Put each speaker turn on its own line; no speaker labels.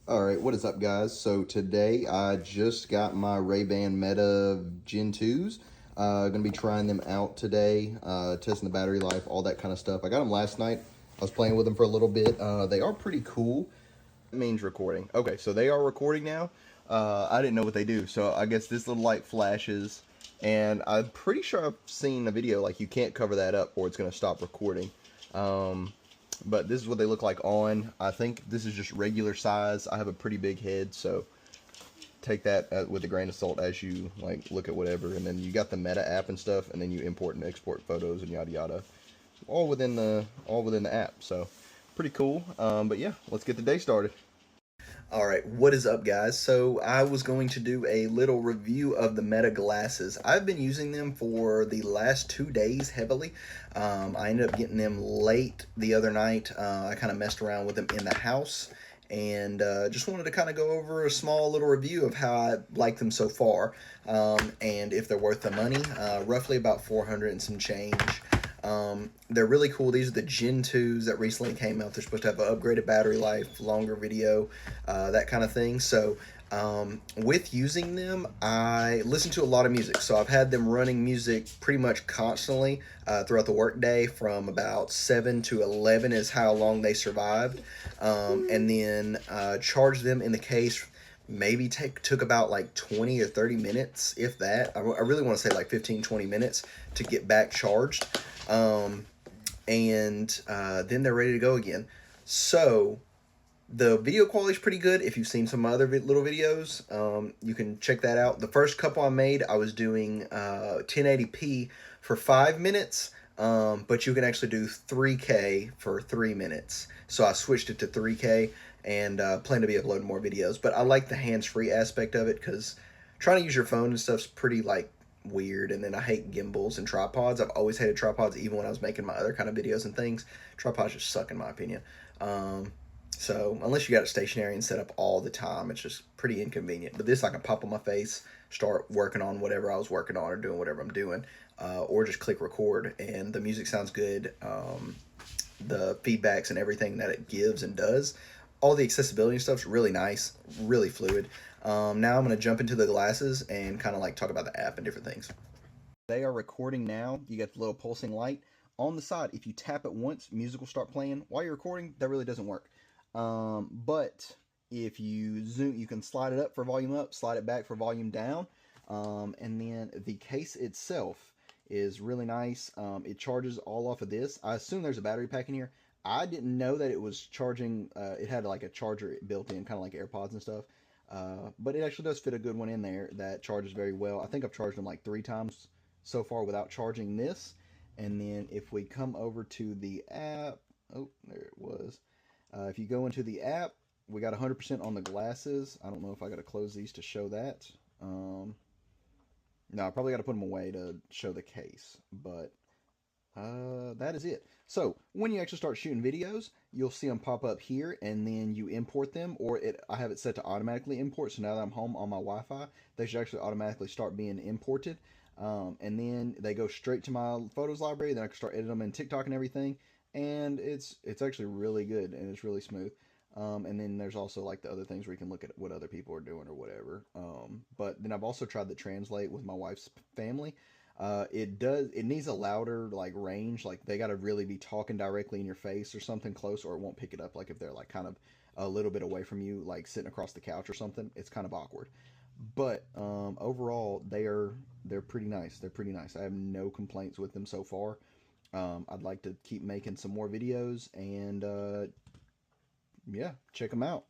All right, what is up, guys? So today I just got my Ray-Ban Meta Gen 2s. Gonna be trying them out today, testing the battery life, all that kind of stuff. I got them last night. I was playing with them for a little bit. They are pretty cool. It means recording. Okay, so they are recording now. I didn't know what they do, so I guess this little light flashes, and I'm pretty sure I've seen a video like you can't cover that up or it's gonna stop recording. But this is what they look like on. I think this is just regular size. I have a pretty big head, so take that with a grain of salt as you like look at whatever. And then you got the Meta app and stuff, and then you import and export photos and yada yada, all within the app. So pretty cool. But yeah, let's get the day started. All right, what is up, guys? So I was going to do a little review of the Meta glasses. I've been using them for the last 2 days heavily. I ended up getting them late the other night. I kind of messed around with them in the house and just wanted to kind of go over a small little review of how I like them so far and if they're worth the money. Roughly about 400 and some change. They're really cool. These are the Gen 2s that recently came out. They're supposed to have an upgraded battery life, longer video, that kind of thing. So with using them, I listen to a lot of music. So I've had them running music pretty much constantly throughout the workday from about 7 to 11 is how long they survived. And then charge them in the case maybe took about like 20 or 30 minutes, if that. I really want to say like 15-20 minutes to get back charged. And then they're ready to go again. So the video quality is pretty good. If you've seen some other little videos, you can check that out. The first couple I made, I was doing 1080p for 5 minutes, but you can actually do 3K for 3 minutes. So I switched it to 3K and plan to be uploading more videos. But I like the hands-free aspect of it because trying to use your phone and stuff's pretty like weird. And then I hate gimbals and tripods. I've always hated tripods, even when I was making my other kind of videos and things. Tripods just suck in my opinion. So unless you got it stationary and set up all the time, it's just pretty inconvenient. But this, I can pop on my face, start working on whatever I was working on or doing whatever I'm doing, or just click record, and the music sounds good. The feedbacks and everything that it gives and does, all the accessibility and stuff's really nice, really fluid. Now I'm gonna jump into the glasses and kind of like talk about the app and different things. They are recording now. You got the little pulsing light on the side. If you tap it once, music will start playing while you're recording. That really doesn't work. But if you zoom, you can slide it up for volume up, slide it back for volume down. And then the case itself is really nice. It charges all off of this. I assume there's a battery pack in here. I didn't know that it was charging. It had like a charger built in, kind of like AirPods and stuff. But it actually does fit a good one in there that charges very well. I think I've charged them like 3 times so far without charging this. And then if we come over to the app, oh, there it was. If you go into the app, we got 100% on the glasses. I don't know if I got to close these to show that. No, I probably got to put them away to show the case, but that is it. So when you actually start shooting videos, you'll see them pop up here, and then you import them, or I have it set to automatically import. So now that I'm home on my Wi-Fi, they should actually automatically start being imported, and then they go straight to my photos library. Then I can start editing them in TikTok and everything, and it's actually really good and it's really smooth. And then there's also like the other things where you can look at what other people are doing or whatever. But then I've also tried to translate with my wife's family. It needs a louder like range, like they got to really be talking directly in your face or something close, or it won't pick it up. Like if they're like kind of a little bit away from you, like sitting across the couch or something, it's kind of awkward. But overall, they're pretty nice. They're pretty nice. I have no complaints with them so far. I'd like to keep making some more videos, and yeah, check them out.